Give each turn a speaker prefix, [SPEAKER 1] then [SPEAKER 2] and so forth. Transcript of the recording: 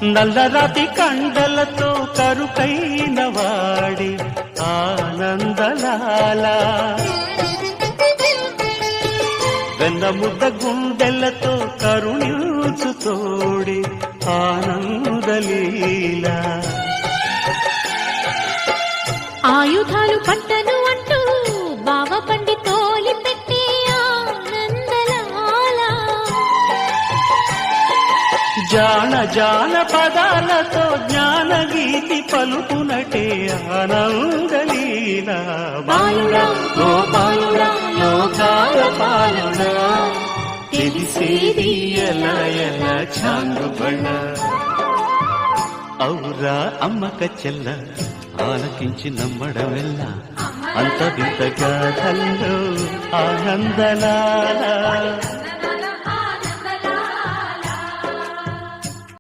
[SPEAKER 1] నల్లరాతి కండలతో కరుకైన వాడి ఆనందలాల వెన్నముద్ద గుండెలతో కరుణించు తోడి ఆనందలీల
[SPEAKER 2] ఆయుధాలు పట్టను అంటూ బావ పండి తోలి పెట్టే ఆనందలాల
[SPEAKER 1] జాన జాన పదాలతో జ్ఞానగీతి పలుకునటే ఆనందలీల బాలుడా గోపాలుడా లోకాల పాలుడా తెలిసేది ఎలా ఎలా చాంగుబళ్ళ ఔరా అమ్మక చెల్ల ఆలకించి నమ్మడమెల్ల అంత వింత గాథల్లో ఆనందలాల